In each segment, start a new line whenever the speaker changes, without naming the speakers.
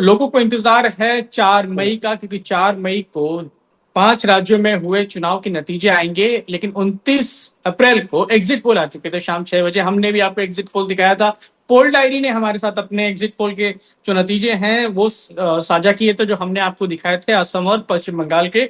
लोगों को इंतजार है 4 मई का, क्योंकि 4 मई को 5 राज्यों में हुए चुनाव के नतीजे आएंगे। लेकिन 29 अप्रैल को एग्जिट पोल आ चुके थे शाम 6 बजे। हमने भी आपको एग्जिट पोल दिखाया था। पोल डायरी ने हमारे साथ अपने एग्जिट पोल के जो नतीजे हैं वो साझा किए थे, जो हमने आपको दिखाए थे असम और पश्चिम बंगाल के।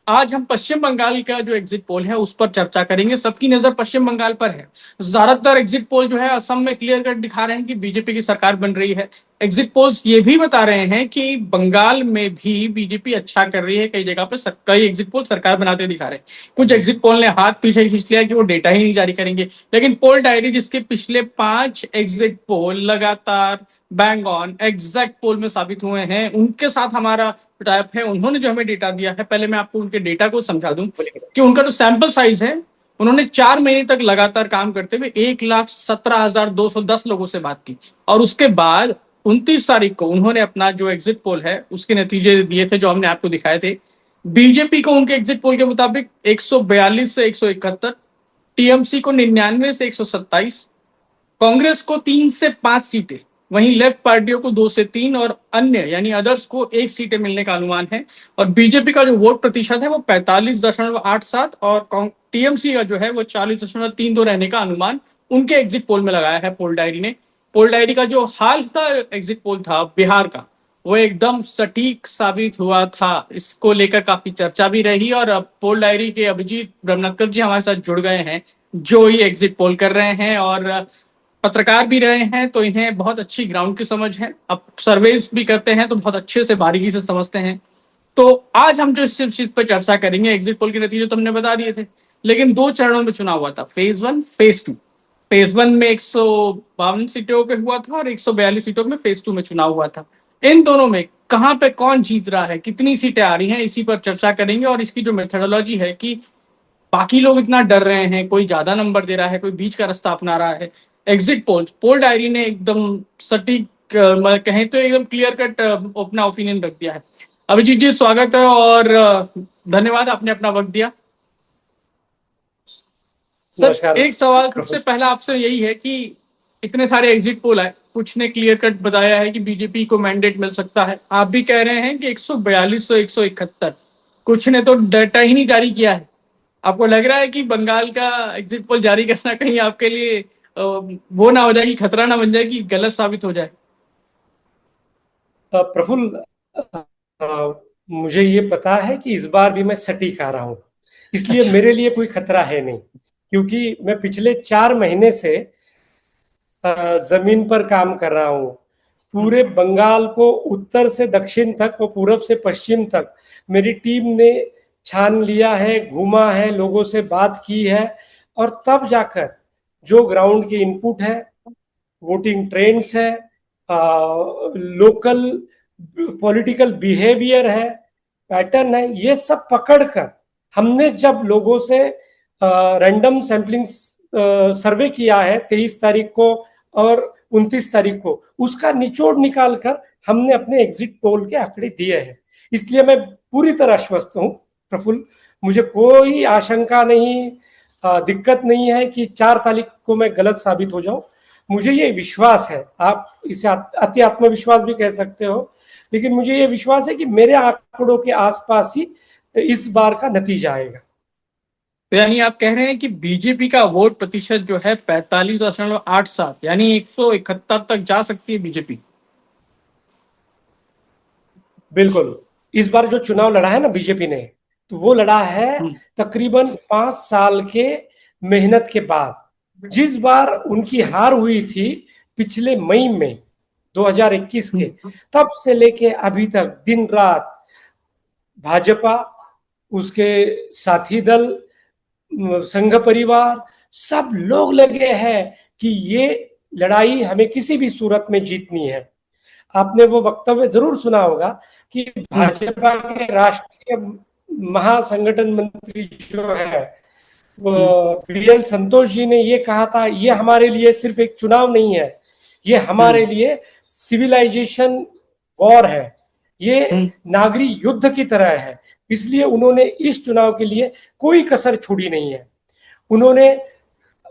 आज हम पश्चिम बंगाल का जो एग्जिट पोल है उस पर चर्चा करेंगे। सबकी नजर पश्चिम बंगाल पर है। ज्यादातर एग्जिट पोल जो है असम में क्लियर कट दिखा रहे हैं कि बीजेपी की सरकार बन रही है। एग्जिट पोल्स ये भी बता रहे हैं कि बंगाल में भी बीजेपी अच्छा कर रही है। कई जगह पर कई एग्जिट पोल सरकार बनाते दिखा रहे हैं। कुछ एग्जिट पोल ने हाथ पीछे खींच लिया कि वो डेटा ही नहीं जारी करेंगे। लेकिन पोल डायरी, जिसके पिछले 5 एग्जिट पोल लगातार बैंग ऑन एग्जैक्ट पोल में साबित हुए हैं, उनके साथ हमारा टाइप है। उन्होंने जो हमें डेटा दिया है, पहले मैं आपको उनके डेटा को समझा दूं कि उनका जो सैंपल साइज है, उन्होंने 4 महीने तक लगातार काम करते हुए 1,17,210 लोगों से बात की। और उसके बाद 29 तारीख को उन्होंने अपना जो एग्जिट पोल है उसके नतीजे दिए थे, जो हमने आपको दिखाए थे। बीजेपी को उनके एग्जिट पोल के मुताबिक 142 से 171, टीएमसी को 99 से 127, कांग्रेस को 3 से 5 सीटें, वहीं लेफ्ट पार्टियों को 2 से 3 और अन्य यानी अदर्स को 1 सीटें मिलने का अनुमान है। और बीजेपी का जो वोट प्रतिशत है वो 45.87 और टीएमसी का जो है वो 40.32 रहने का अनुमान उनके एग्जिट पोल में लगाया है पोल डायरी ने। पोल डायरी का जो हाल का एग्जिट पोल था बिहार का, वो एकदम सटीक साबित हुआ था। इसको लेकर काफी चर्चा भी रही। और अब पोल डायरी के अभिजीत ब्रह्मनक्कर जी हमारे साथ जुड़ गए हैं, जो ये एग्जिट पोल कर रहे हैं और पत्रकार भी रहे हैं, तो इन्हें बहुत अच्छी ग्राउंड की समझ है। अब सर्वेस भी करते हैं तो बहुत अच्छे से बारीकी से समझते हैं। तो आज हम जो इस चीज पर चर्चा करेंगे, एग्जिट पोल के नतीजे तो हमने बता दिए थे, लेकिन 2 चरणों में चुनाव हुआ था, फेज 1 फेज 2। फेज 1 में 152 सीटों पे हुआ था और 142 सीटों में फेज 2 में चुनाव हुआ था। इन दोनों में कहां पे कौन जीत रहा है, कितनी सीटें आ रही हैं, इसी पर चर्चा करेंगे। और इसकी जो मेथोडोलॉजी है कि बाकी लोग इतना डर रहे हैं, कोई ज्यादा नंबर दे रहा है, कोई बीच का रास्ता अपना रहा है। एग्जिट पोल पोल डायरी ने एकदम सटीक कहें तो एकदम क्लियर कट अपना ओपिनियन रख दिया है। अभिजीत जी स्वागत है और धन्यवाद, आपने अपना वक्त दिया। सर, एक सवाल सबसे पहला आपसे यही है कि इतने सारे एग्जिट पोल आए, कुछ ने क्लियर कट बताया है कि बीजेपी को मैंडेट मिल सकता है, आप भी कह रहे हैं कि 142 से 171, कुछ ने तो डाटा ही नहीं जारी किया है। आपको लग रहा है कि बंगाल का एग्जिट पोल जारी करना कहीं आपके लिए वो ना हो जाए कि खतरा ना बन जाए कि गलत साबित हो जाए?
प्रफुल्ल, मुझे ये पता है कि इस बार भी मैं सटीक आ रहा हूं, इसलिए
अच्छा।
मेरे लिए कोई खतरा है नहीं, क्योंकि मैं पिछले 4 महीने से जमीन पर काम कर रहा हूं। पूरे बंगाल को उत्तर से दक्षिण तक और पूरब से पश्चिम तक मेरी टीम ने छान लिया है, घूमा है, लोगों से बात की है, और तब जाकर जो ग्राउंड की इनपुट है, वोटिंग ट्रेंड्स है, लोकल पॉलिटिकल बिहेवियर है, पैटर्न है, ये सब पकड़कर हमने जब लोगों से रैंडम सैंपलिंग सर्वे किया है 23 तारीख को और 29 तारीख को, उसका निचोड़ निकालकर हमने अपने एग्जिट पोल के आंकड़े दिए हैं। इसलिए मैं पूरी तरह आश्वस्त हूं प्रफुल्ल, मुझे कोई आशंका नहीं, दिक्कत नहीं है कि 4 तारीख को मैं गलत साबित हो जाऊं। मुझे ये विश्वास है, आप इसे अति आत्मविश्वास भी कह सकते हो, लेकिन मुझे ये विश्वास है कि मेरे आंकड़ों के आसपास ही इस बार का नतीजा आएगा।
तो यानी आप कह रहे हैं कि बीजेपी का वोट प्रतिशत जो है 45.87 यानी 171 तक जा सकती है बीजेपी?
बिल्कुल। इस बार जो चुनाव लड़ा है ना बीजेपी ने, तो वो लड़ा है तकरीबन 5 साल के मेहनत के बाद। जिस बार उनकी हार हुई थी पिछले मई में 2021 के, तब से लेके अभी तक दिन रात भाजपा, उसके साथी दल, संघ परिवार, सब लोग लगे हैं कि ये लड़ाई हमें किसी भी सूरत में जीतनी है। आपने वो वक्तव्य जरूर सुना होगा कि भाजपा के राष्ट्रीय महासंगठन मंत्री जो है वो बीएल संतोष जी ने ये कहा था, ये हमारे लिए सिर्फ एक चुनाव नहीं है, ये हमारे लिए सिविलाइजेशन वॉर है, ये नागरिक युद्ध की तरह है। इसलिए उन्होंने इस चुनाव के लिए कोई कसर छोड़ी नहीं है। उन्होंने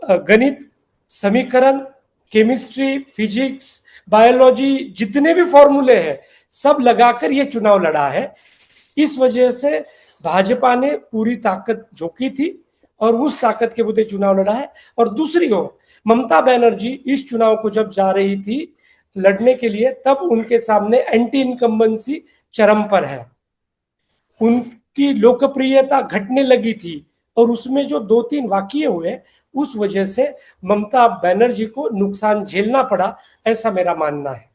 गणित, समीकरण, केमिस्ट्री, फिजिक्स, बायोलॉजी, जितने भी फॉर्मूले हैं सब लगाकर ये चुनाव लड़ा है। इस वजह से भाजपा ने पूरी ताकत झोंकी थी और उस ताकत के बुते चुनाव लड़ा है। और दूसरी ओर ममता बनर्जी इस चुनाव को जब जा रही थी लड़ने के लिए, तब उनके सामने एंटी इनकम्बेंसी चरम पर है, उनकी लोकप्रियता घटने लगी थी और उसमें जो 2-3 वाकये हुए उस वजह से ममता बनर्जी को नुकसान झेलना पड़ा, ऐसा मेरा मानना है।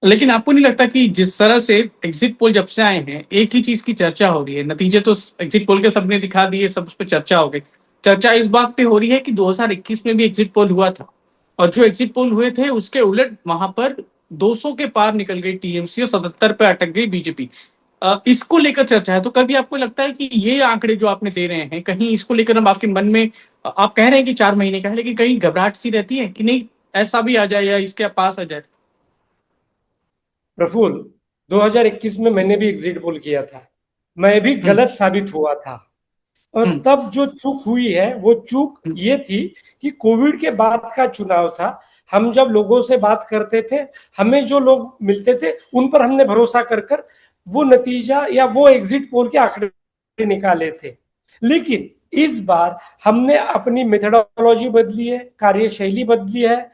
लेकिन आपको नहीं लगता कि जिस तरह से एग्जिट पोल जब से आए हैं एक ही चीज की चर्चा हो रही है, नतीजे तो एग्जिट पोल के सबने दिखा दिए, सब उस पर चर्चा हो गई, चर्चा इस बात पे हो रही है कि 2021 में भी एग्जिट पोल हुआ था और जो एग्जिट पोल हुए थे उसके उलट वहां पर 200 के पार निकल गई टीएमसी और 77 पे अटक गई बीजेपी। इसको लेकर चर्चा है, तो कभी आपको लगता है कि ये आंकड़े जो आपने दे रहे हैं कहीं इसको लेकर अब आपके मन में, आप कह रहे हैं कि 4 महीने का है लेकिन कहीं घबराहट सी रहती है कि नहीं ऐसा भी आ जाए या इसके पास आ जाए?
प्रफुल्ल, 2021 में मैंने भी एग्जिट पोल किया था, मैं भी
हम्म।
गलत साबित हुआ था। और
हम्म।
तब जो चूक हुई है वो चूक
हम्म।
ये थी कि कोविड के बाद का चुनाव था। हम जब लोगों से बात करते थे, हमें जो लोग मिलते थे उन पर हमने भरोसा कर कर वो नतीजा या वो एग्जिट पोल के आंकड़े निकाले थे। लेकिन इस बार हमने अपनी मेथोडोलॉजी बदली है, कार्यशैली बदली है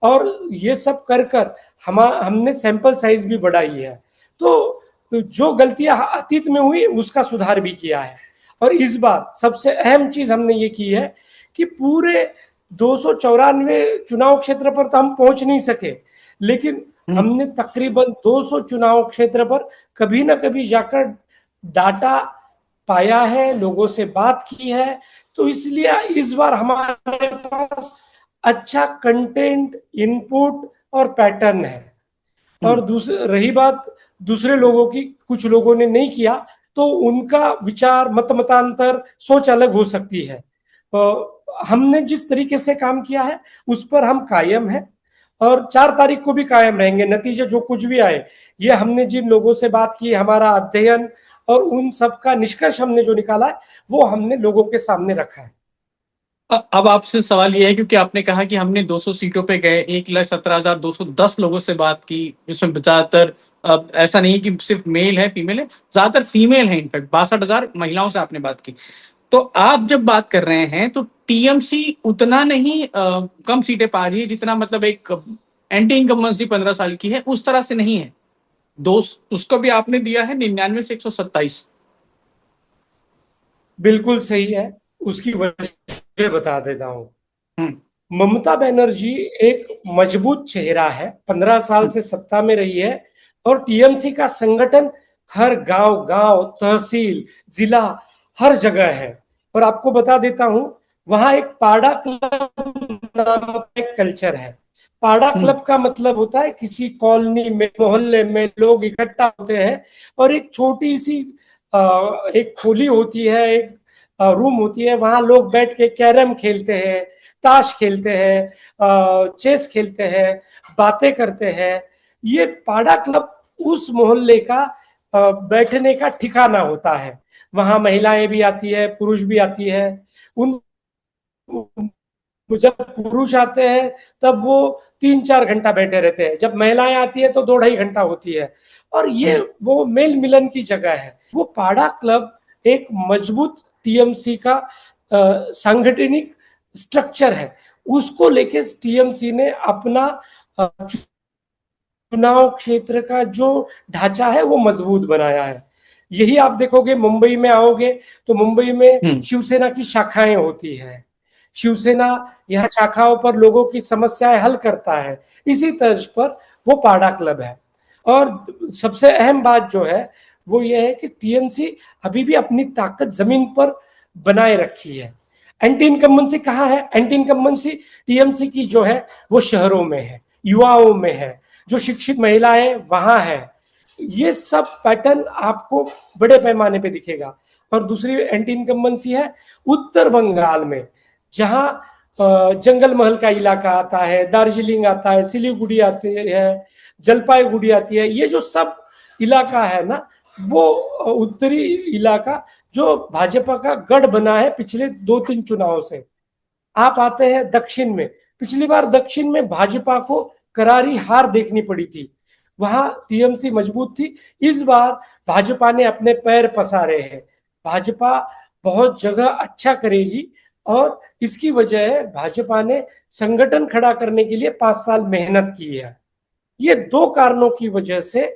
और ये सब कर कर हमने सैंपल साइज भी बढ़ाई है। तो जो गलतियां अतीत में हुई उसका सुधार भी किया है। और इस बार सबसे अहम चीज हमने ये की है कि पूरे 294 चुनाव क्षेत्र पर तो हम पहुंच नहीं सके, लेकिन
हम्म।
हमने तकरीबन 200 चुनाव क्षेत्र पर कभी ना कभी जाकर डाटा पाया है, लोगों से बात की है। तो इसलिए इस बार हमारे पास अच्छा कंटेंट, इनपुट और पैटर्न है। और रही बात दूसरे लोगों की, कुछ लोगों ने नहीं किया तो उनका विचार, मतांतर, सोच अलग हो सकती है। हमने जिस तरीके से काम किया है उस पर हम कायम हैं और 4 तारीख को भी कायम रहेंगे। नतीजे जो कुछ भी आए, ये हमने जिन लोगों से बात की, हमारा अध्ययन और उन सब का निष्कर्ष हमने जो निकाला है वो हमने लोगों के सामने रखा है।
अब आपसे सवाल ये है क्योंकि आपने कहा कि हमने 200 सीटों पे गए, 1,17,210 लोगों से बात की, जिसमें ज्यादातर ऐसा नहीं है कि सिर्फ मेल है फीमेल है, ज्यादातर फीमेल है, इनफैक्ट 62,000 महिलाओं से आपने बात की। तो आप जब बात कर रहे हैं तो टीएमसी उतना नहीं कम सीटें पा रही है जितना मतलब एक एंटी इनकम्बेंसी 15 साल की है उस तरह से नहीं है। दो उसको भी आपने दिया है 99 से 127।
बिल्कुल सही है, उसकी वजह बता देता हूं।
हम्म।
ममता बनर्जी एक मजबूत चेहरा है, 15 साल से सत्ता में रही है और टीएमसी का संगठन हर गांव गांव, तहसील, जिला, हर जगह है। और आपको बता देता हूं, वहां एक पाड़ा क्लब नामक एक कल्चर है। पाड़ा
हम्म।
क्लब का मतलब होता है किसी कॉलोनी में, मोहल्ले में लोग इकट्ठा होते हैं और एक छोटी सी एक खोली होती है, एक रूम होती है, वहां लोग बैठ के कैरम खेलते हैं, ताश खेलते हैं, चेस खेलते हैं, बातें करते हैं। ये पाड़ा क्लब उस मोहल्ले का बैठने का ठिकाना होता है। वहां महिलाएं भी आती है, पुरुष भी आती है। उन जब पुरुष आते हैं तब वो 3-4 घंटा बैठे रहते हैं, जब महिलाएं आती है तो 2-2.5 घंटा होती है। और ये वो मेल मिलन की जगह है। वो पाड़ा क्लब एक मजबूत टीएमसी का सांगठनिक स्ट्रक्चर है। उसको लेके टीएमसी ने अपना चुनाव क्षेत्र का जो ढांचा है वो मजबूत बनाया है। यही आप देखोगे, मुंबई में आओगे तो मुंबई में
हम्म।
शिवसेना की शाखाएं होती है। शिवसेना यह शाखाओं पर लोगों की समस्याएं हल करता है। इसी तर्ज पर वो पाड़ा क्लब है। और सबसे अहम बात जो है वो ये है कि टीएमसी अभी भी अपनी ताकत जमीन पर बनाए रखी है। एंटी इनकम्बेंसी कहाँ है? एंटी इनकम्बेंसी टीएमसी की जो है वो शहरों में है, युवाओं में है, जो शिक्षित महिलाएं वहां है। ये सब पैटर्न आपको बड़े पैमाने पे दिखेगा। और दूसरी एंटी इनकम्बेंसी है उत्तर बंगाल में, जहां जंगल महल का इलाका आता है, दार्जिलिंग आता है, सिलीगुड़ी आती है, जलपाईगुड़ी आती है। ये जो सब इलाका है ना, वो उत्तरी इलाका जो भाजपा का गढ़ बना है पिछले 2-3 चुनाव से। आप आते हैं दक्षिण में, पिछली बार दक्षिण में भाजपा को करारी हार देखनी पड़ी थी। वहां टीएमसी मजबूत थी। इस बार भाजपा ने अपने पैर पसारे हैं। भाजपा बहुत जगह अच्छा करेगी और इसकी वजह है भाजपा ने संगठन खड़ा करने के लिए 5 साल मेहनत की है। ये दो कारणों की वजह से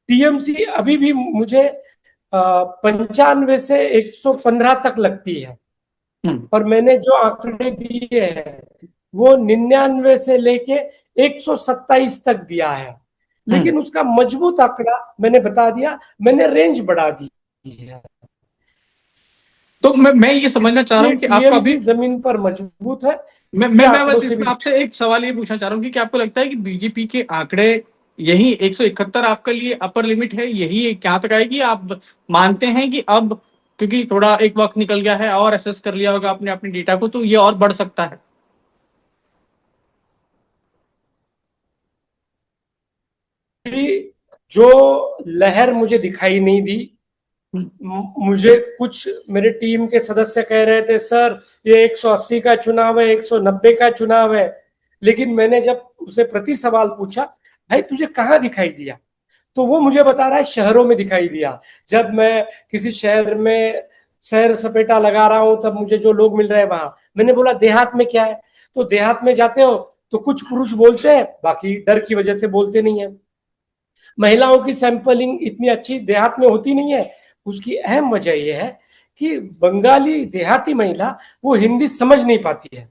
टीएमसी अभी भी मुझे 95 से 115 तक लगती है।
हम्म।
और मैंने जो आंकड़े दिए हैं वो 99 से लेके 127 तक दिया है।
हम्म।
लेकिन उसका मजबूत आंकड़ा मैंने बता दिया, मैंने रेंज बढ़ा दी है।
तो मैं ये समझना चाह रहा
इसलिए
हूँ कि आपका अभी
टीएमसी जमीन पर मजबूत है।
मैं
ये
मैं मैं
आंकड़ों
बस
से भी
इसमें आपसे एक सवाल ये पूछना चाह रहा हूँ कि क्या आपको लगता है कि बीजेपी के आंकड़े यही 171 आपके लिए अपर लिमिट है, यही क्या तक आएगी? आप मानते हैं कि अब क्योंकि थोड़ा एक वक्त निकल गया है और एसेस कर लिया होगा आपने अपने डेटा को, तो ये और बढ़ सकता है?
जो लहर मुझे दिखाई नहीं दी।
हम्म।
मुझे कुछ मेरे टीम के सदस्य कह रहे थे सर ये 180 का चुनाव है, 190 का चुनाव है। लेकिन मैंने जब उसे प्रति सवाल पूछा भाई तुझे कहाँ दिखाई दिया, तो वो मुझे बता रहा है शहरों में दिखाई दिया। जब मैं किसी शहर में सैर सपेटा लगा रहा हूं तब मुझे जो लोग मिल रहे हैं वहां। मैंने बोला देहात में क्या है, तो देहात में जाते हो तो कुछ पुरुष बोलते हैं, बाकी डर की वजह से बोलते नहीं है। महिलाओं की सैंपलिंग इतनी अच्छी देहात में होती नहीं है। उसकी अहम वजह यह है कि बंगाली देहाती महिला वो हिंदी समझ नहीं पाती है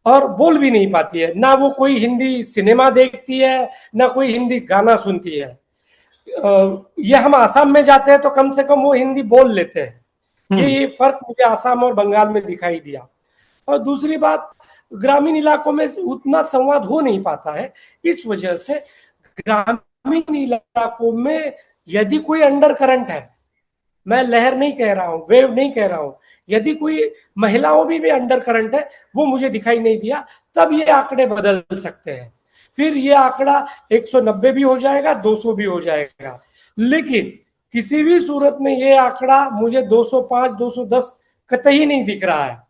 और बोल भी नहीं पाती है। ना वो कोई हिंदी सिनेमा देखती है, ना कोई हिंदी गाना सुनती है। ये हम आसाम में जाते हैं तो कम से कम वो हिंदी बोल लेते हैं।
हम्म।
ये फर्क मुझे आसाम और बंगाल में दिखाई दिया। और दूसरी बात, ग्रामीण इलाकों में उतना संवाद हो नहीं पाता है। इस वजह से ग्रामीण इलाकों में यदि कोई अंडर करंट है, मैं लहर नहीं कह रहा हूं, वेव नहीं कह रहा हूं, यदि कोई महिलाओं में भी अंडर करंट है वो मुझे दिखाई नहीं दिया, तब ये आंकड़े बदल सकते हैं। फिर ये आंकड़ा 190 भी हो जाएगा, 200 भी हो जाएगा। लेकिन किसी भी सूरत में ये आंकड़ा मुझे 205 210 कतई नहीं दिख रहा है।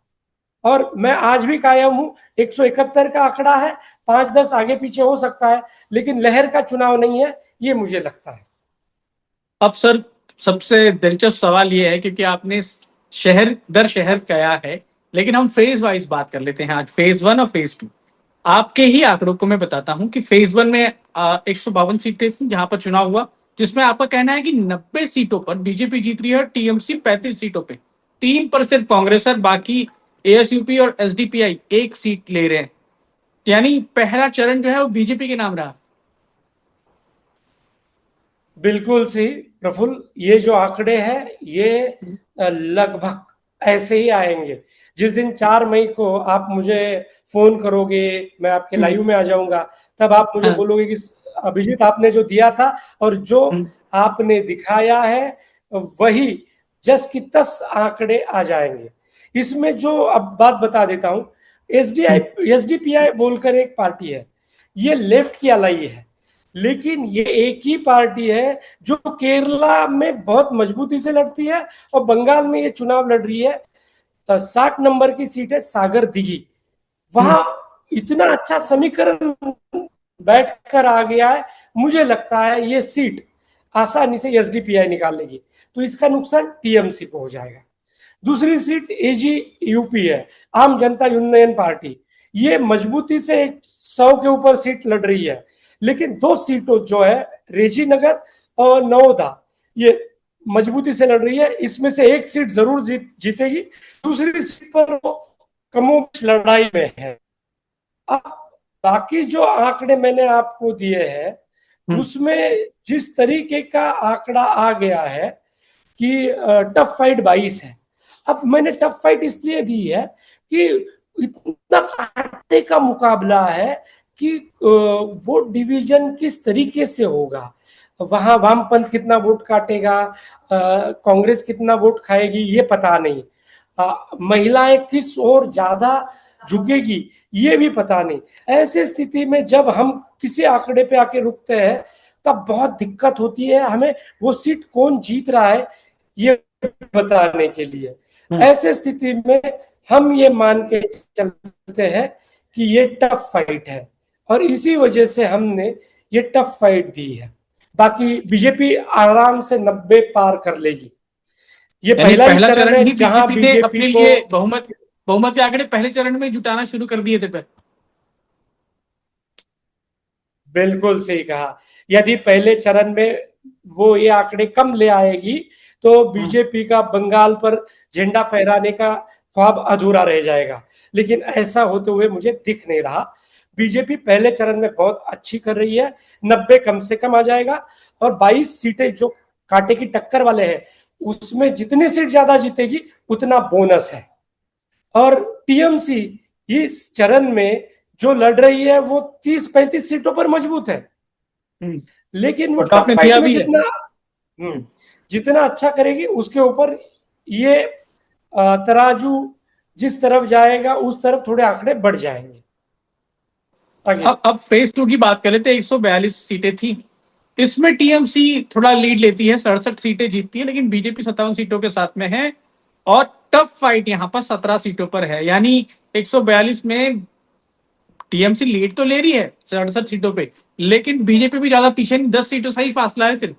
और मैं आज भी कायम हूं, 171 का आंकड़ा है, 5-10 आगे पीछे हो सकता है, लेकिन लहर का चुनाव नहीं है, ये मुझे लगता है।
अब सर, सबसे दिलचस्प सवाल ये है क्योंकि आपने शहर दर शहर कहा है, लेकिन हम फेज वाइज बात कर लेते हैं आज, फेज 1 और फेज 2। आपके ही आंकड़ों को मैं बताता हूं कि फेज 1 में 152 सीटें थी जहां पर चुनाव हुआ, जिसमें आपका कहना है कि 90 सीटों पर बीजेपी जीत रही है और टीएमसी 35 सीटों पे 3% कांग्रेस और बाकी एएसयूपी और एसडीपीआई एक सीट ले रहे हैं। यानी पहला चरण जो है वो बीजेपी के नाम रहा।
बिल्कुल सही प्रफुल्ल, ये जो आंकड़े हैं ये लगभग ऐसे ही आएंगे। जिस दिन 4 मई को आप मुझे फोन करोगे, मैं आपके लाइव में आ जाऊंगा, तब आप मुझे
हाँ।
बोलोगे कि अभिजीत आपने जो दिया था और जो
हम्म।
आपने दिखाया है वही जस की तस आंकड़े आ जाएंगे। इसमें जो अब बात बता देता हूं, एसडीपीआई बोलकर एक पार्टी है, ये लेफ्ट की अलाई है। लेकिन ये एक ही पार्टी है जो केरला में बहुत मजबूती से लड़ती है और बंगाल में ये चुनाव लड़ रही है। 60 नंबर की सीट है सागर दिघी।
हम्म।
वहां इतना अच्छा समीकरण बैठकर आ गया है, मुझे लगता है ये सीट आसानी से एसडीपीआई निकाल लेगी। तो इसका नुकसान टीएमसी को हो जाएगा। दूसरी सीट एजी यूपी है, आम जनता यूनियन पार्टी। ये मजबूती से 100 के ऊपर सीट लड़ रही है, लेकिन 2 सीटों जो है रेजी नगर और नवोदा, ये मजबूती से लड़ रही है। इसमें से एक सीट जरूर जीतेगी, दूसरी सीट पर वो कमोबेश लड़ाई में है। अब बाकी जो आंकड़े मैंने आपको दिए हैं
हम्म।
उसमें जिस तरीके का आंकड़ा आ गया है कि टफ फाइट 22 है। अब मैंने टफ फाइट इसलिए दी है कि इतना कांटे का मुकाबला है कि वोट डिवीजन किस तरीके से होगा। वहां वामपंथ कितना वोट काटेगा, कांग्रेस कितना वोट खाएगी, ये पता नहीं। महिलाएं किस ओर ज्यादा झुकेगी, ये भी पता नहीं। ऐसे स्थिति में जब हम किसी आंकड़े पे आके रुकते हैं तब बहुत दिक्कत होती है हमें वो सीट कौन जीत रहा है ये बताने के लिए।
हम्म।
ऐसे स्थिति में हम ये मान के चलते हैं कि ये टफ फाइट है, और इसी वजह से हमने ये टफ फाइट दी है। बाकी बीजेपी आराम से 90 पार कर लेगी। ये
यानी
पहला ही
पहला
चरण
चरण
है
ही
जहां
बीजेपी ने
बीजेपी
अपने
को,
लिए बहुमत बहुमत के आंकड़े पहले चरण में जुटाना शुरू कर दिए थे पे।
बिल्कुल सही कहा। यदि पहले चरण में वो ये आंकड़े कम ले आएगी तो बीजेपी का बंगाल पर झंडा फहराने का ख्वाब अधूरा रह जाएगा, लेकिन ऐसा होते हुए मुझे दिख नहीं रहा। बीजेपी पहले चरण में बहुत अच्छी कर रही है, 90 कम से कम आ जाएगा। और 22 सीटें जो कांटे की टक्कर वाले हैं, उसमें जितनी सीट ज्यादा जीतेगी उतना बोनस है। और टीएमसी इस चरण में जो लड़ रही है वो 30-35 सीटों पर मजबूत है, लेकिन वो
और टॉप
टफ
में
फाइट
किया
में
भी है।
जितना अच्छा करेगी उसके ऊपर ये तराजू जिस तरफ जाएगा उस तरफ थोड़े आंकड़े बढ़ जाएंगे आगे।
अब फेज टू की बात करें तो 142 सीटें थी। इसमें टीएमसी थोड़ा लीड लेती है, 67 सीटें जीतती है, लेकिन बीजेपी 57 सीटों के साथ में है। और टफ फाइट यहां पर 17 सीटों पर है, यानी 142 में टीएमसी लीड तो ले रही है 67 सीटों पे, लेकिन बीजेपी भी ज्यादा पीछे नहीं, 10 सीटों से ही फासला है सिर्फ।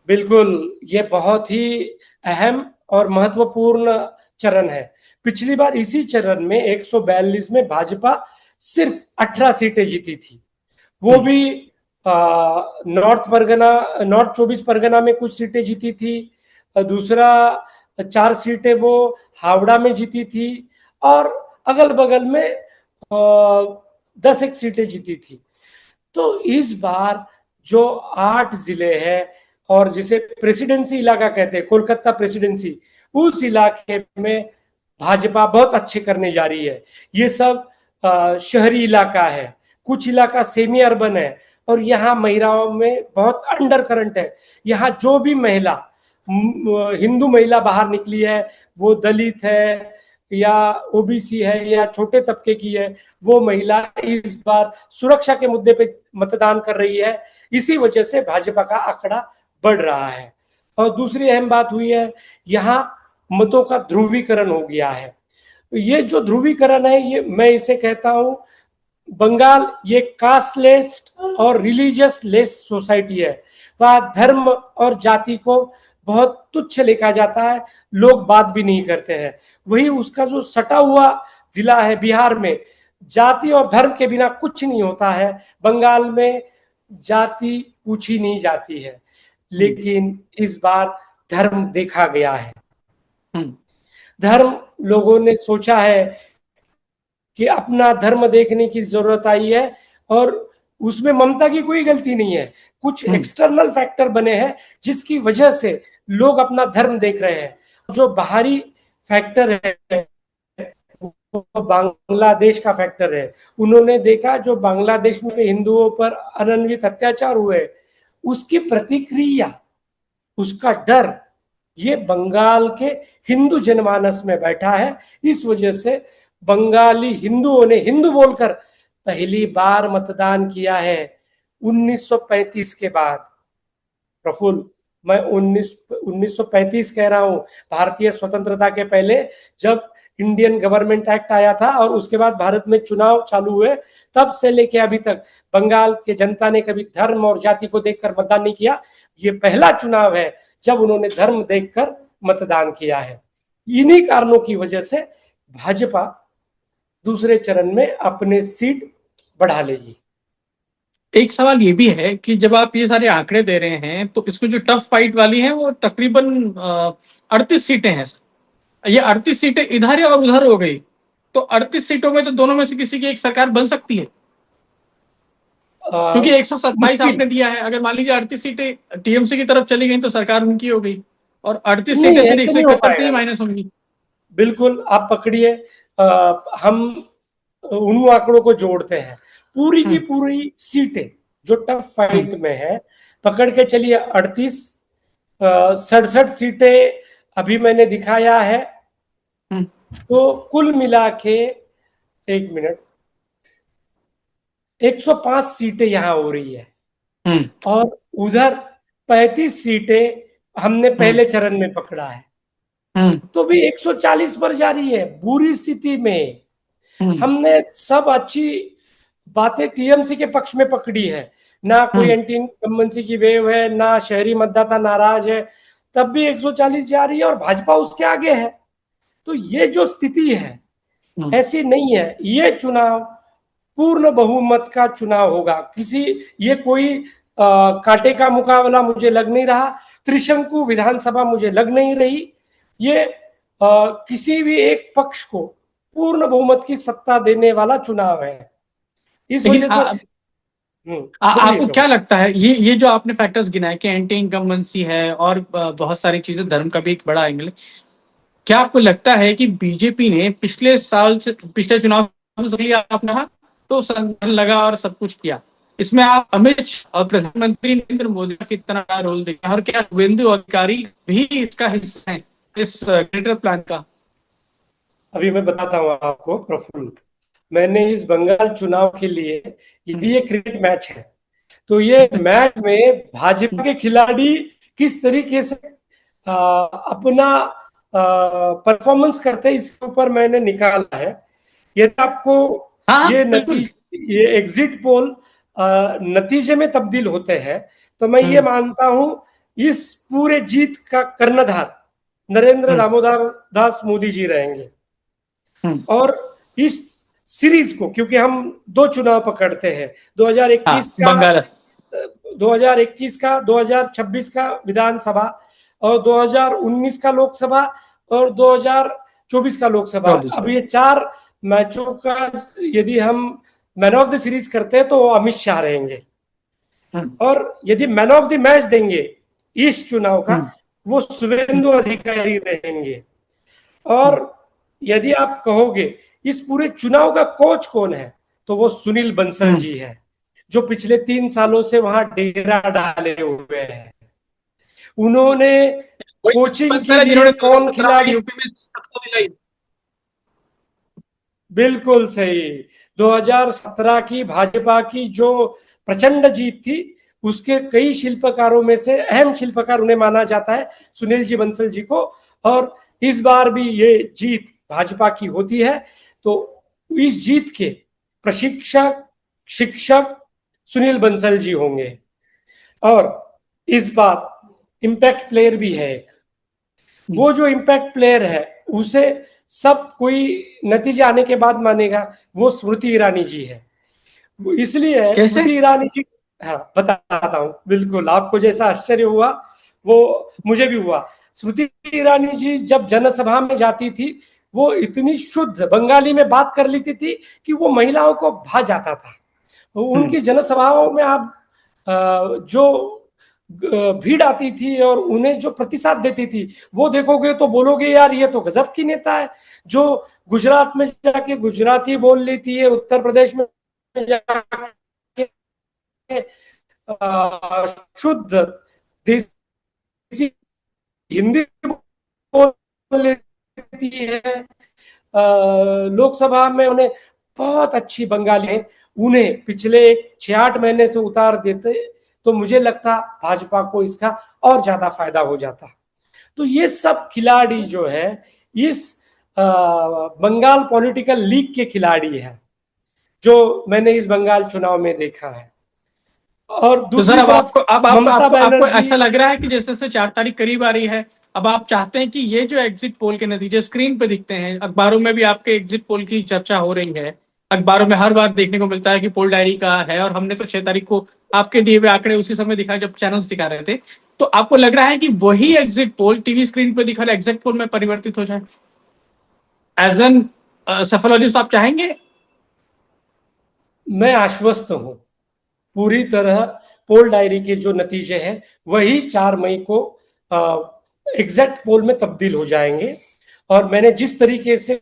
बिल्कुल, ये बहुत ही अहम और महत्वपूर्ण चरण है। पिछली बार इसी चरण में 142 में भाजपा सिर्फ 18 सीटें जीती थी, वो भी नॉर्थ 24 परगना में कुछ सीटें जीती थी। दूसरा 4 सीटें वो हावड़ा में जीती थी, और अगल बगल में 10 एक सीटें जीती थी। तो इस बार जो 8 जिले हैं और जिसे प्रेसिडेंसी इलाका कहते हैं, कोलकाता प्रेसिडेंसी, उस इलाके में भाजपा बहुत अच्छे करने जा रही है। ये सब शहरी इलाका है, कुछ इलाका सेमी अर्बन है, और यहाँ महिलाओं में बहुत अंडर करंट है। यहाँ जो भी महिला हिंदू महिला बाहर निकली है, वो दलित है या ओबीसी है या छोटे तबके की है, वो महिला इस बार सुरक्षा के मुद्दे पे मतदान कर रही है। इसी वजह से भाजपा का आंकड़ा बढ़ रहा है। और दूसरी अहम बात हुई है, यहाँ मतों का ध्रुवीकरण हो गया है। ये जो ध्रुवीकरण है, ये मैं इसे कहता हूं, बंगाल ये कास्टलेस और रिलीजियस लेस सोसाइटी है। वहां धर्म और जाति को बहुत तुच्छ लिखा जाता है, लोग बात भी नहीं करते हैं। वही उसका जो सटा हुआ जिला है बिहार में, जाति और धर्म के बिना कुछ नहीं होता है। बंगाल में जाति पूछी नहीं जाती है, लेकिन इस बार धर्म देखा गया है। धर्म लोगों ने सोचा है कि अपना धर्म देखने की जरूरत आई है, और उसमें ममता की कोई गलती नहीं है। कुछ एक्सटर्नल फैक्टर बने हैं जिसकी वजह से लोग अपना धर्म देख रहे हैं। जो बाहरी फैक्टर है वो बांग्लादेश का फैक्टर है। उन्होंने देखा जो बांग्लादेश में हिंदुओं पर अनन्वित अत्याचार हुए, उसकी प्रतिक्रिया, उसका डर, ये बंगाल के हिंदू जनमानस में बैठा है। इस वजह से बंगाली हिंदुओं ने हिंदू बोलकर पहली बार मतदान किया है 1935 के बाद। प्रफुल्ल, मैं 1935 कह रहा हूं, भारतीय स्वतंत्रता के पहले, जब इंडियन गवर्नमेंट एक्ट आया था और उसके बाद भारत में चुनाव चालू हुए, तब से लेके अभी तक बंगाल के जनता ने कभी धर्म और जाति को देखकर मतदान नहीं किया। ये पहला चुनाव है जब उन्होंने धर्म देखकर मतदान किया है। इन्हीं कारणों की वजह से भाजपा दूसरे चरण में अपने सीट बढ़ा लेगी।
एक सवाल ये भी है कि जब आप ये सारे आंकड़े दे रहे हैं तो इसमें जो टफ फाइट वाली है वो तकरीबन 38 सीटें हैं सर। ये 38 सीटें इधर है और उधर हो गई, तो 38 सीटों में तो दोनों में से किसी की एक सरकार बन सकती है, क्योंकि 127
मुश्किल
आपने दिया है। अगर मान लीजिए 38 सीटें टीएमसी की तरफ चली गई तो सरकार उनकी हो गई, और 38
नहीं,
सीटें फिर
ऐसे नहीं हो
171 से ही
पाएगा।
माइनस होंगी।
बिल्कुल आप पकड़िए, हम उन आंकड़ों को जोड़ते हैं। पूरी की पूरी सीटें जो टफ फाइट में है, पकड़ के चलिए 38, 67 सीटें अभी मैंने दिखाया है। तो कुल मिला के, एक मिनट, 105 सीटें यहां हो रही है, और उधर 35 सीटें हमने पहले चरण में पकड़ा है, तो भी 140 पर जा रही है। बुरी स्थिति में हमने सब अच्छी बातें टीएमसी के पक्ष में पकड़ी है, ना कोई एंटी इनकम्बेंसी की वेव है, ना शहरी मतदाता नाराज है, तब भी 140 जा रही है और भाजपा उसके आगे है। तो ये जो स्थिति है ऐसी नहीं है। ये चुनाव पूर्ण बहुमत का चुनाव होगा। किसी ये कोई कांटे का मुकाबला मुझे लग नहीं रहा, त्रिशंकु विधानसभा मुझे लग नहीं रही। ये किसी भी एक पक्ष को पूर्ण बहुमत की सत्ता देने वाला चुनाव है। इस
लेकिन
वजह से बोलिए
आपको
प्रभु।
क्या लगता है, ये जो आपने फैक्टर्स गिनाए कि एंटी इनकम्बेंसी है और बहुत सारी चीजें, धर्म का भी एक बड़ा एंगल है, क्या आपको लगता है कि बीजेपी ने पिछले चुनाव से लिया अपना तो संगठन लगा और सब कुछ किया, इसमें आप अमित शाह और प्रधानमंत्री नरेंद्र मोदी का कितना बड़ा रोल देखा, और क्या शुभेंदु अधिकारी भी इसका हिस्सा है इस ग्रेटर प्लान का?
अभी मैं बताता हूँ आपको प्रफुल्ल। मैंने इस बंगाल चुनाव के लिए, ये क्रिकेट मैच है, तो ये मैच में भाजपा के खिलाड़ी किस तरीके से अपना परफॉर्मेंस करते हैं इसके ऊपर मैंने निकाला है। यदि आपको
हाँ
ये
बिल्कुल।
नतीजे, ये एग्जिट पोल नतीजे में तब्दील होते हैं, तो मैं ये मानता हूं इस पूरे जीत का कर्णधार नरेंद्र दामोदर दास मोदी जी रहेंगे। और इस सीरीज को, क्योंकि हम दो चुनाव पकड़ते हैं, 2021 का,
बंगाल
2021 का, 2026 का विधानसभा, और 2019 का लोकसभा, और 2024 का लोकसभा। अब ये 4 मैचों का यदि हम मैन ऑफ द सीरीज करते हैं तो वो अमित शाह रहेंगे, और यदि मैन ऑफ द मैच देंगे इस चुनाव का, वो शुभेंदु अधिकारी रहेंगे। और यदि आप कहोगे इस पूरे चुनाव का कोच कौन है, तो वो सुनील बंसल जी है, जो पिछले 3 सालों से वहां डेरा डाले हुए हैं। उन्होंने
वही सुनील
कोचिंग
बंसल
के
है
लिए
जिन्होंने
कौन
2017 में
खिलाड़ी,
यूपी में सबको दिलाई।
बिल्कुल सही, 2017 की भाजपा की जो प्रचंड जीत थी, उसके कई शिल्पकारों में से अहम शिल्पकार उन्हें माना जाता है, सुनील जी बंसल जी को। और इस बार भी ये जीत भाजपा की होती है, तो इस जीत के प्रशिक्षक, शिक्षक सुनील बंसल जी होंगे। और इस बार इम्पैक्ट प्लेयर भी है एक, वो जो इम्पैक्ट प्लेयर है उसे सब कोई नतीजे आने के बाद मानेगा, वो स्मृति ईरानी जी है। वो इसलिए
कैसे?
स्मृति ईरानी जी, हाँ बताता हूँ, बिल्कुल आपको जैसा आश्चर्य हुआ वो मुझे भी हुआ। स्मृति ईरानी जी जब जनसभा में जाती थी, वो इतनी शुद्ध बंगाली में बात कर लेती थी कि वो महिलाओं को भा जाता था। उनकी जनसभाओं में आप जो भीड़ आती थी और उन्हें जो प्रतिसाद देती थी, वो देखोगे तो बोलोगे यार ये तो गजब की नेता है, जो गुजरात में जाके गुजराती बोल लेती है, उत्तर प्रदेश में जाके शुद्ध देसी हिंदी बोल लेती है, लोकसभा में उन्हें बहुत अच्छी बंगाली है। उन्हें पिछले 6-8 महीने से उतार देते तो मुझे लगता भाजपा को इसका और ज्यादा फायदा हो जाता। तो ये सब खिलाड़ी जो है इस बंगाल पॉलिटिकल लीग के खिलाड़ी है, जो मैंने इस बंगाल चुनाव में देखा है। और
तो सर
दूसरी
अब
तरफ
आपको अब
ममता
आपको
बनर्जी,
ऐसा लग रहा है कि जैसे जैसे 4 तारीख करीब आ रही है, अब आप चाहते हैं कि ये जो एग्जिट पोल के नतीजे स्क्रीन पे दिखते हैं, अखबारों में भी आपके एग्जिट पोल की चर्चा हो रही है, अखबारों में हर बार देखने को मिलता है कि पोल डायरी का है, और हमने तो 6 तारीख को आपके दिए हुए आंकड़े उसी समय दिखाए जब चैनल्स दिखा रहे थे, तो आपको लग रहा है कि वही एग्जिट पोल टीवी स्क्रीन पे दिखा रहा एग्जिट पोल में परिवर्तित हो जाए? एज एन सफोलॉजिस्ट आप चाहेंगे?
मैं आश्वस्त हूं पूरी तरह, पोल डायरी के जो नतीजे हैं वही 4 मई को एग्जैक्ट पोल में तब्दील हो जाएंगे। और मैंने जिस तरीके से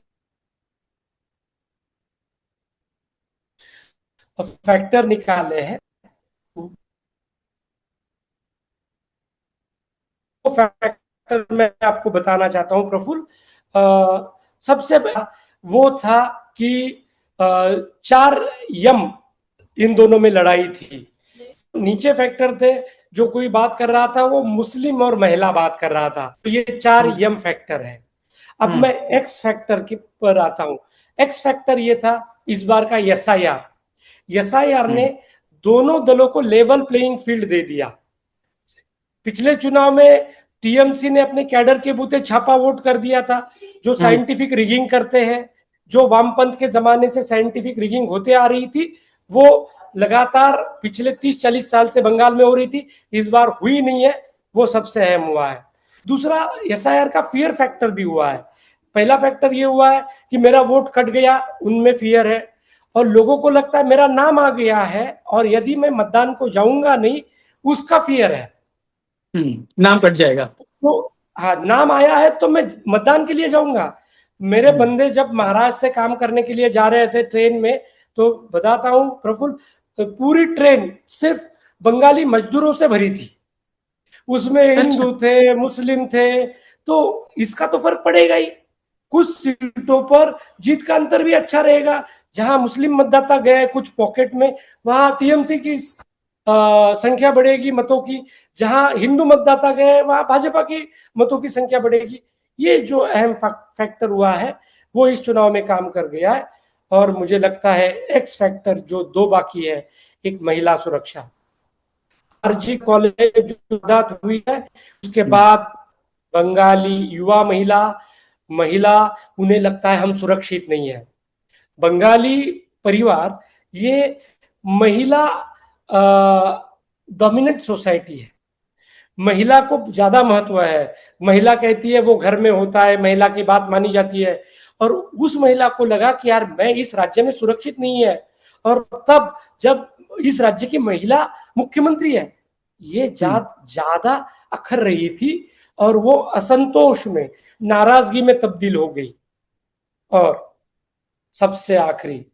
फैक्टर निकाले हैं, वो फैक्टर मैं आपको बताना चाहता हूं प्रफुल्ल। सबसे पहला वो था कि 4 यम इन दोनों में लड़ाई थी। नीचे फैक्टर थे, जो कोई बात कर रहा था वो मुस्लिम और महिला बात कर रहा था, तो ये 4 यम फैक्टर है। अब मैं एक्स फैक्टर के पर आता हूं। एक्स फैक्टर ये था इस बार का एसआईआर। एसआईआर ने दोनों दलों को लेवल प्लेइंग फील्ड दे दिया। पिछले चुनाव में टीएमसी ने अपने कैडर के बूते छापा वोट कर दिया था, जो साइंटिफिक रिगिंग करते हैं, जो वामपंथ के जमाने से साइंटिफिक रिगिंग होते आ रही थी, वो लगातार पिछले 30-40 साल से बंगाल में हो रही थी, इस बार हुई नहीं है, वो सबसे अहम हुआ है। दूसरा, एसआईआर का फियर फैक्टर भी हुआ है। पहला फैक्टर ये हुआ है कि मेरा वोट कट गया, उनमें फियर है, और लोगों को लगता है मेरा नाम आ गया है और यदि मैं मतदान को जाऊंगा नहीं, उसका फियर है,
नाम कट जाएगा।
तो हाँ, नाम आया है तो मैं मतदान के लिए जाऊंगा। मेरे बंदे जब महाराष्ट्र से काम करने के लिए जा रहे थे ट्रेन में, तो बताता हूँ प्रफुल्ल, पूरी ट्रेन सिर्फ बंगाली मजदूरों से भरी थी, उसमें हिंदू थे, मुस्लिम थे, तो इसका तो फर्क पड़ेगा ही। कुछ सीटों पर जीत का अंतर भी अच्छा रहेगा, जहां मुस्लिम मतदाता गए कुछ पॉकेट में, वहां टीएमसी की संख्या बढ़ेगी मतों की, जहां हिंदू मतदाता गए वहां भाजपा की मतों की संख्या बढ़ेगी। ये जो अहम फैक्टर हुआ है वो इस चुनाव में काम कर गया है। और मुझे लगता है एक्स फैक्टर जो दो बाकी है, एक महिला सुरक्षा। आरजी कॉलेज जो वारदात हुई है उसके बाद बंगाली युवा महिला उन्हें लगता है हम सुरक्षित नहीं है। बंगाली परिवार ये महिला डोमिनेंट सोसाइटी है, महिला को ज्यादा महत्व है। महिला कहती है वो घर में होता है, महिला की बात मानी जाती है, और उस महिला को लगा कि यार मैं इस राज्य में सुरक्षित नहीं है, और तब जब इस राज्य की महिला मुख्यमंत्री है, ये जात ज्यादा अखर रही थी और वो असंतोष में, नाराजगी में तब्दील हो गई। और सबसे आखिरी,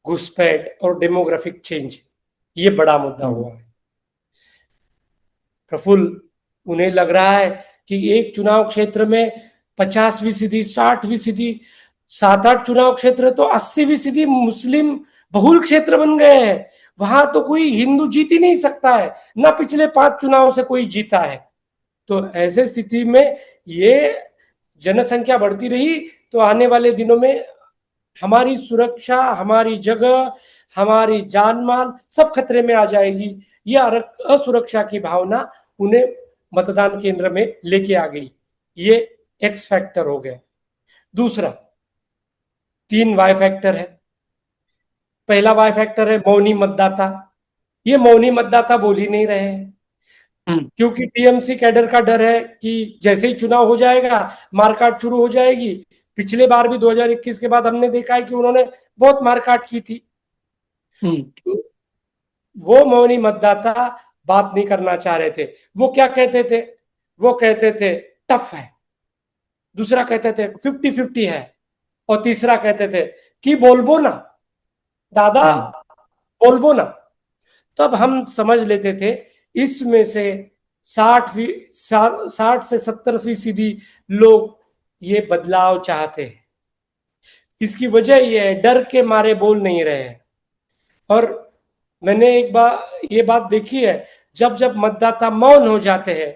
घुसपैठ और डेमोग्राफिक चेंज, ये बड़ा मुद्दा हुआ है। प्रफुल्ल, उन्हें लग रहा है कि एक चुनाव क्षेत्र में 50%, 60%, 7-8 चुनाव क्षेत्र तो 80% मुस्लिम बहुल क्षेत्र बन गए हैं, वहां तो कोई हिंदू जीत ही नहीं सकता है, ना पिछले 5 चुनाव से कोई जीता है। तो ऐसे स्थिति में ये जनसंख्या बढ़ती रही तो आने वाले दिनों में हमारी सुरक्षा, हमारी जगह, हमारी जान माल सब खतरे में आ जाएगी। यह असुरक्षा की भावना उन्हें मतदान केंद्र में लेके आ गई। ये एक्स फैक्टर हो गया। दूसरा, 3 वाई फैक्टर है। पहला वाई फैक्टर है मौनी मतदाता। ये मौनी मतदाता बोल ही नहीं रहे हैं, क्योंकि टीएमसी कैडर का डर है कि जैसे ही चुनाव हो जाएगा मारकाट शुरू हो जाएगी। पिछले बार भी 2021 के बाद हमने देखा है कि उन्होंने बहुत मारकाट की थी। वो मौनी मतदाता बात नहीं करना चाह रहे थे। वो क्या कहते थे? वो कहते थे टफ है, दूसरा कहते थे 50-50 है, और तीसरा कहते थे कि बोलबो ना दादा, बोलबो ना। तब हम समझ लेते थे इसमें से 60 से 70% लोग ये बदलाव चाहते हैं। इसकी वजह यह है, डर के मारे बोल नहीं रहे हैं। और मैंने एक बार ये बात देखी है, जब जब मतदाता मौन हो जाते हैं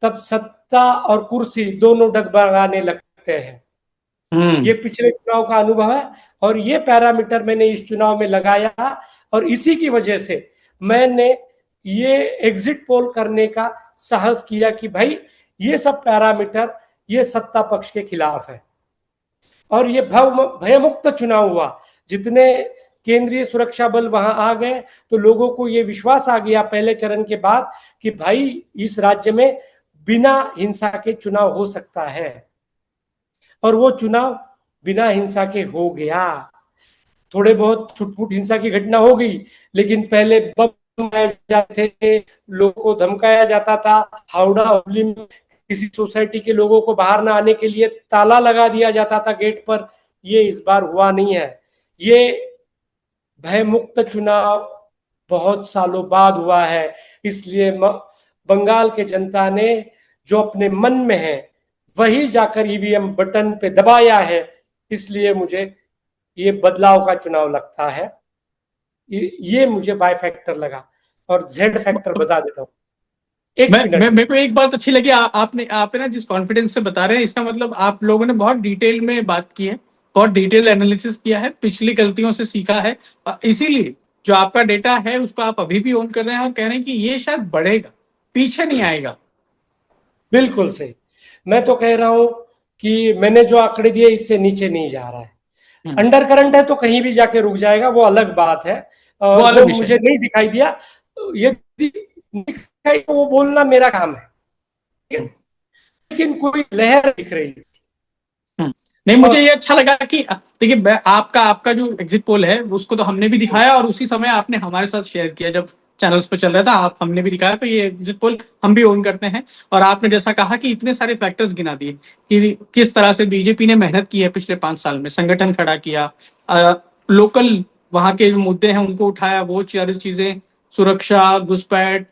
तब सत्ता और कुर्सी दोनों डगमगाने लगते हैं। ये पिछले चुनाव का अनुभव है और ये पैरामीटर मैंने इस चुनाव में लगाया, और इसी की वजह से मैंने ये एग्जिट पोल करने का साहस किया कि भाई ये सब पैरामीटर ये सत्ता पक्ष के खिलाफ है। और ये भयमुक्त चुनाव हुआ। जितने केंद्रीय सुरक्षा बल वहां आ गए तो लोगों को ये विश्वास आ गया पहले चरण के बाद कि भाई इस राज्य में बिना हिंसा के चुनाव हो सकता है, और वो चुनाव बिना हिंसा के हो गया। थोड़े बहुत छुटपुट हिंसा की घटना हो गई, लेकिन पहले बम बनाए जाते थे, लोगों को धमकाया जाता था, हावड़ा हुगली में किसी सोसाइटी के लोगों को बाहर ना आने के लिए ताला लगा दिया जाता था गेट पर। ये इस बार हुआ नहीं है। ये भयमुक्त चुनाव बहुत सालों बाद हुआ है, इसलिए बंगाल के जनता ने जो अपने मन में है वही जाकर ईवीएम बटन पे दबाया है। इसलिए मुझे ये बदलाव का चुनाव लगता है। ये मुझे वाई फैक्टर लगा। और जेड फैक्टर बता देता हूँ।
मेरे को एक बात अच्छी लगी, आप ना जिस कॉन्फिडेंस से बता रहे हैं, इसका मतलब आप लोगों ने बहुत डिटेल में बात की है, बहुत डिटेल एनालिसिस किया है, पिछली गलतियों से सीखा है, इसीलिए जो आपका डेटा है उसको आप अभी भी ओन कर रहे हैं और कह रहे हैं कि ये शायद बढ़ेगा, पीछे नहीं आएगा।
बिल्कुल सही। मैं तो कह रहा हूं कि मैंने जो आंकड़े दिए इससे नीचे नहीं जा रहा है। अंडर करंट है तो कहीं भी जाके रुक जाएगा, वो अलग बात है,
वो
और
अलग
वो
विषय
मुझे
है।
नहीं दिखाई दिया। यदि दिखाई तो वो बोलना मेरा काम है, लेकिन कोई लहर दिख रही है।
नहीं, मुझे
और
ये अच्छा लगा कि देखिए आपका आपका जो एग्जिट पोल है उसको तो हमने भी दिखाया और उसी समय आपने हमारे साथ शेयर किया जब चैनल्स पे चल रहा था, आप हमने भी दिखाया, तो ये एग्जिट पोल हम भी ओन करते हैं। और आपने जैसा कहा कि इतने सारे फैक्टर्स गिना दिए कि किस तरह से बीजेपी ने मेहनत की है पिछले 5 साल में, संगठन खड़ा किया, लोकल वहां के जो मुद्दे हैं उनको उठाया, वो सारी चीजें, सुरक्षा, घुसपैठ,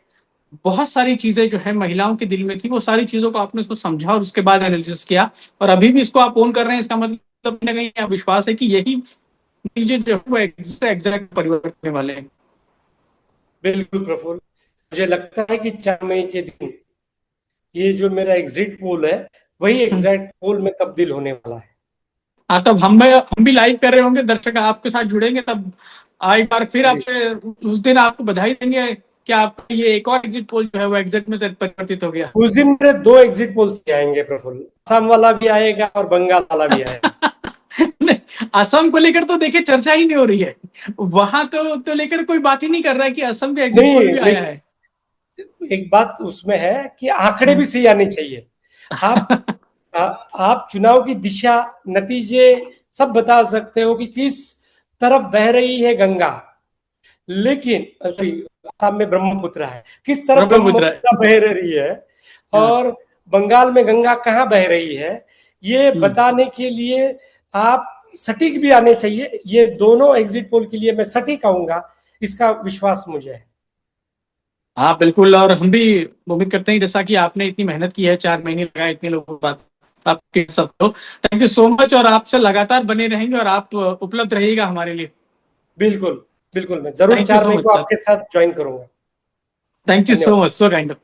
बहुत सारी चीजें जो है महिलाओं के दिल में थी, वो सारी चीजों को आपने उसको समझा और उसके बाद एनालिसिस किया और अभी भी इसको आप ओन कर रहे हैं। इसका मतलब कहीं ना कहीं आप विश्वास है कि यही नतीजे जो है वो एग्जैक्ट परिवर्तन होने वाले हैं।
बिल्कुल प्रफुल्ल, मुझे लगता है कि 4 मई के दिन ये जो मेरा एग्जिट पोल है वही एग्जैक्ट पोल में तब्दील होने वाला है।
हाँ, तब हम भी लाइव कर रहे होंगे, दर्शक आपके साथ जुड़ेंगे, तब एक बार फिर
जी,
आपसे उस दिन आपको बधाई देंगे कि आपका ये एक और एग्जिट पोल जो है वो एग्जैक्ट में परिवर्तित हो गया।
उस दिन मेरे 2 एग्जिट पोल्स आएंगे प्रफुल्ल, असम वाला भी आएगा और बंगाल वाला भी आएगा।
नहीं, असम को लेकर तो देखिए चर्चा ही नहीं हो रही है, वहां को तो लेकर कोई बात ही नहीं कर रहा है कि असम के एग्जिट पोल
नहीं,
भी आया है।
लेकिन एक बात उसमें है कि आंकड़े भी सही आने चाहिए। आप आप चुनाव की दिशा, नतीजे सब बता सकते हो कि किस तरफ बह रही है गंगा, लेकिन सॉरी, आसाम में ब्रह्मपुत्र है, किस तरफ
ब्रह्मपुत्र है।
ब्रह्मपुत्र बह रही है
हाँ।
और बंगाल में गंगा कहाँ बह रही है, ये
हम्म।
बताने के लिए आप सटीक भी आने चाहिए। ये दोनों एग्जिट पोल के लिए मैं सटीक आऊंगा, इसका विश्वास मुझे है।
हाँ बिल्कुल, और हम भी उम्मीद करते हैं जैसा कि आपने इतनी मेहनत की है, 4 महीने लगाए इतने लोगों को बात, आपके सब तो थैंक यू सो मच, और आपसे लगातार बने रहेंगे और आप उपलब्ध रहिएगा हमारे लिए।
बिल्कुल, बिल्कुल, मैं जरूर
थैंक यू
चार
सो
मई
मच
को
सर।
आपके साथ ज्वाइन करूंगा।
थैंक यू सो
धन्यवाद।
Much, so kind.